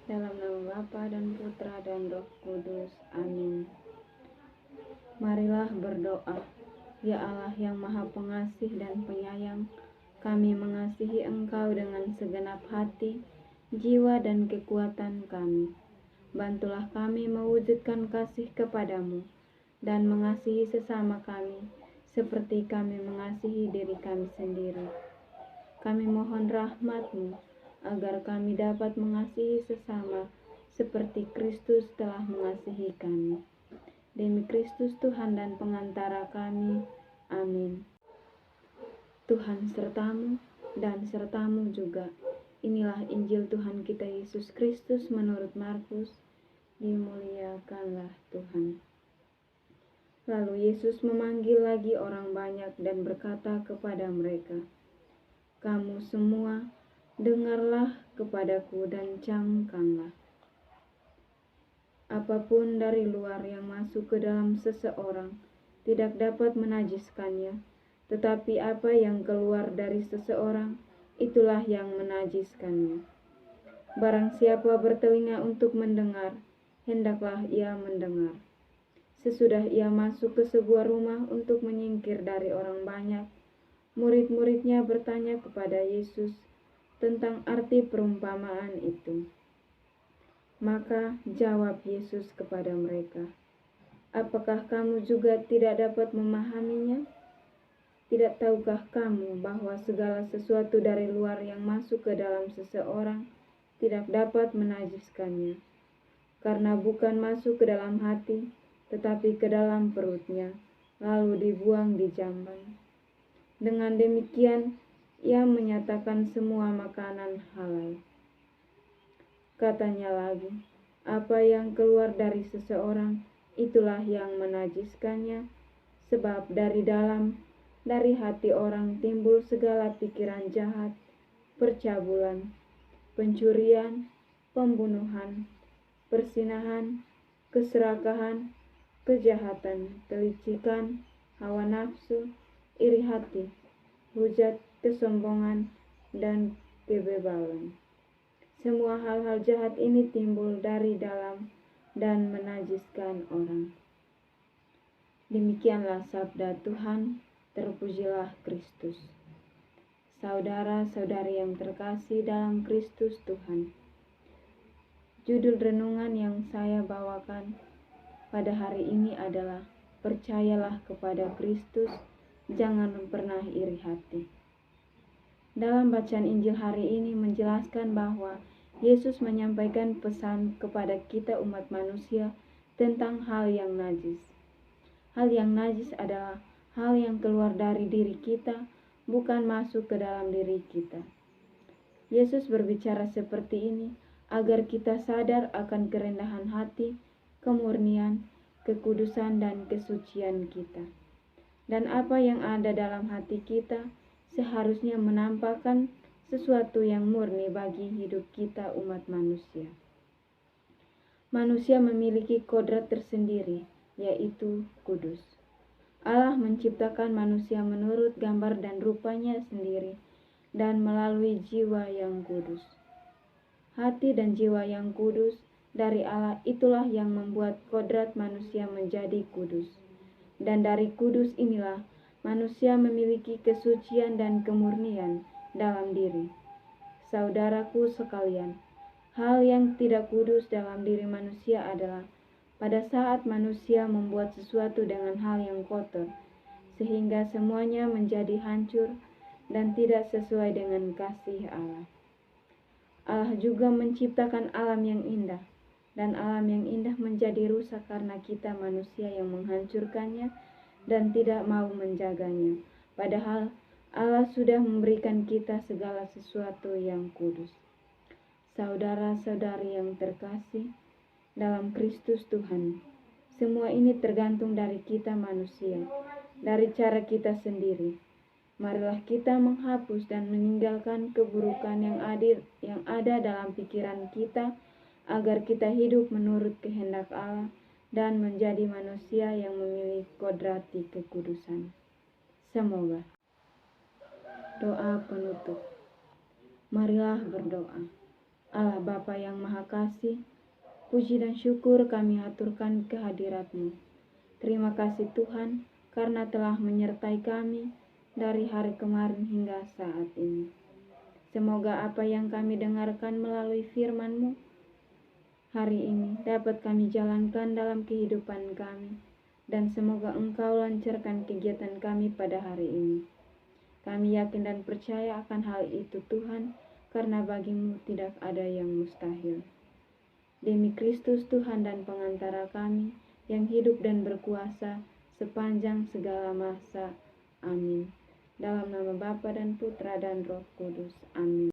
Dalam nama Bapa dan Putra dan Roh Kudus. Amin. Marilah berdoa. Ya Allah yang Maha Pengasih dan Penyayang, kami mengasihi Engkau dengan segenap hati, jiwa dan kekuatan kami. Bantulah kami mewujudkan kasih kepadamu dan mengasihi sesama kami seperti kami mengasihi diri kami sendiri. Kami mohon rahmat-Mu agar kami dapat mengasihi sesama seperti Kristus telah mengasihi kami. Demi Kristus Tuhan dan pengantara kami. Amin. Tuhan sertamu dan sertamu juga. Inilah Injil Tuhan kita Yesus Kristus menurut Markus. Dimuliakanlah Tuhan. Lalu Yesus memanggil lagi orang banyak dan berkata kepada mereka, "Kamu semua, dengarlah kepadaku dan camkanlah. Apapun dari luar yang masuk ke dalam seseorang tidak dapat menajiskannya, tetapi apa yang keluar dari seseorang, itulah yang menajiskannya. Barang siapa bertelinga untuk mendengar, hendaklah ia mendengar." Sesudah ia masuk ke sebuah rumah untuk menyingkir dari orang banyak, murid-muridnya bertanya kepada Yesus tentang arti perumpamaan itu. Maka jawab Yesus kepada mereka, "Apakah kamu juga tidak dapat memahaminya? Tidak tahukah kamu bahwa segala sesuatu dari luar yang masuk ke dalam seseorang tidak dapat menajiskannya, karena bukan masuk ke dalam hati, tetapi ke dalam perutnya, lalu dibuang di jamban. Dengan demikian, ia menyatakan semua makanan halal." Katanya lagi, "Apa yang keluar dari seseorang, itulah yang menajiskannya, sebab dari dalam, dari hati orang timbul segala pikiran jahat, percabulan, pencurian, pembunuhan, perzinahan, keserakahan, kejahatan, kelicikan, hawa nafsu, iri hati, hujat, kesombongan, dan kebebalan. Semua hal-hal jahat ini timbul dari dalam dan menajiskan orang." Demikianlah sabda Tuhan, terpujilah Kristus. Saudara-saudari yang terkasih dalam Kristus Tuhan, judul renungan yang saya bawakan pada hari ini adalah "Percayalah kepada Kristus, jangan pernah iri hati." Dalam bacaan Injil hari ini menjelaskan bahwa Yesus menyampaikan pesan kepada kita umat manusia tentang hal yang najis. Hal yang najis adalah hal yang keluar dari diri kita, bukan masuk ke dalam diri kita. Yesus berbicara seperti ini agar kita sadar akan kerendahan hati, kemurnian, kekudusan, dan kesucian kita. Dan apa yang ada dalam hati kita seharusnya menampakkan sesuatu yang murni bagi hidup kita umat manusia. Manusia memiliki kodrat tersendiri, yaitu kudus. Allah menciptakan manusia menurut gambar dan rupanya sendiri dan melalui jiwa yang kudus. Hati dan jiwa yang kudus dari Allah itulah yang membuat kodrat manusia menjadi kudus. Dan dari kudus inilah manusia memiliki kesucian dan kemurnian dalam diri. Saudaraku sekalian, hal yang tidak kudus dalam diri manusia adalah pada saat manusia membuat sesuatu dengan hal yang kotor, sehingga semuanya menjadi hancur dan tidak sesuai dengan kasih Allah. Allah juga menciptakan alam yang indah, dan alam yang indah menjadi rusak karena kita manusia yang menghancurkannya dan tidak mau menjaganya. Padahal Allah sudah memberikan kita segala sesuatu yang kudus. Saudara-saudari yang terkasih dalam Kristus Tuhan, semua ini tergantung dari kita manusia, dari cara kita sendiri. Marilah kita menghapus dan meninggalkan keburukan yang ada dalam pikiran kita, agar kita hidup menurut kehendak Allah dan menjadi manusia yang memiliki kodrati kekudusan. Semoga. Doa penutup. Marilah berdoa. Allah Bapa yang Maha Kasih, puji dan syukur kami haturkan kehadirat-Mu. Terima kasih Tuhan, karena telah menyertai kami dari hari kemarin hingga saat ini. Semoga apa yang kami dengarkan melalui firman-Mu hari ini dapat kami jalankan dalam kehidupan kami, dan semoga Engkau lancarkan kegiatan kami pada hari ini. Kami yakin dan percaya akan hal itu Tuhan, karena bagi-Mu tidak ada yang mustahil. Demi Kristus Tuhan dan pengantara kami, yang hidup dan berkuasa sepanjang segala masa. Amin. Dalam nama Bapa dan Putra dan Roh Kudus. Amin.